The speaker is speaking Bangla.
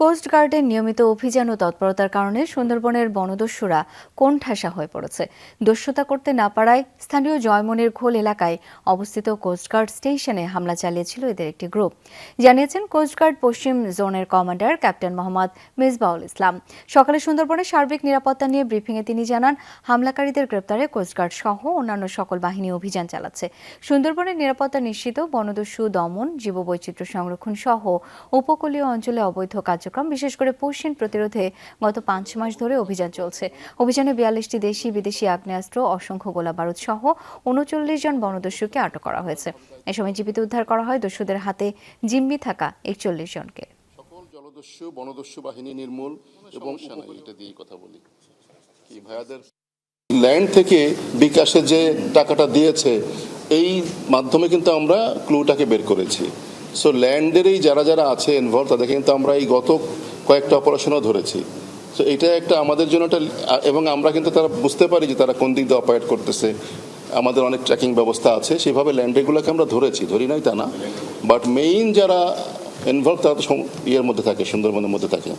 কোস্টগার্ডের নিয়মিত অভিযান ও তৎপরতার কারণে সুন্দরবনের বনদস্যুরা কোণঠাসা হয়ে পড়েছে। দস্যুতা করতে না পারায় স্থানীয় জয়মনির খোল এলাকায় অবস্থিত কোস্টগার্ড স্টেশনে হামলা চালিয়েছিল এদের একটি গ্রুপ, জানিয়েছেন কোস্টগার্ড পশ্চিম জোনের কমান্ডার ক্যাপ্টেন মোহাম্মদ মিসবাউল ইসলাম। সকালে সুন্দরবনের সার্বিক নিরাপত্তা নিয়ে ব্রিফিংয়ে তিনি জানান, হামলাকারীদের গ্রেপ্তারে কোস্টগার্ড সহ অন্যান্য সকল বাহিনী অভিযান চালাচ্ছে। সুন্দরবনের নিরাপত্তা নিশ্চিত, বনদস্যু দমন, জীববৈচিত্র্য সংরক্ষণ সহ উপকূলীয় অঞ্চলে অবৈধ কার্যক্রম, বিশেষ করে পশ্চিম প্রতিরোধে গত 5 মাস ধরে অভিযান চলছে। অভিযানে 42টি দেশি বিদেশি আগ্নেয়াস্ত্র, অসংখ্য গোলাবারুদ সহ 39 জন বনদস্যুকে আটক করা হয়েছে। এ সময় জীবিত উদ্ধার করা হয় দস্যুদের হাতে জিম্মি থাকা 41 জনকে। সকল জলদস্যু বনদস্যু বাহিনী নির্মূল এবং এটা দিয়ে কথা বলি কি ভাইয়াদের ল্যান্ড থেকে বিকাশে যে টাকাটা দিয়েছে এই মাধ্যমে কিন্তু আমরা ক্লুটাকে বের করেছি। সো ল্যান্ডেরই যারা যারা আছে ইনভলভ তাদেরকে কিন্তু আমরা এই গত কয়েকটা অপারেশনও ধরেছি। সো এটা একটা আমাদের জন্য একটা, এবং আমরা কিন্তু তারা বুঝতে পারি যে তারা কোন দিক দিয়ে অপারেট করতেছে। আমাদের অনেক ট্র্যাকিং ব্যবস্থা আছে, সেভাবে ল্যান্ডেগুলোকে আমরা ধরি নাই তা না, বাট মেইন যারা ইনভলভ তারা তো ইয়ের মধ্যে থাকে, সুন্দরবনের মধ্যে থাকে।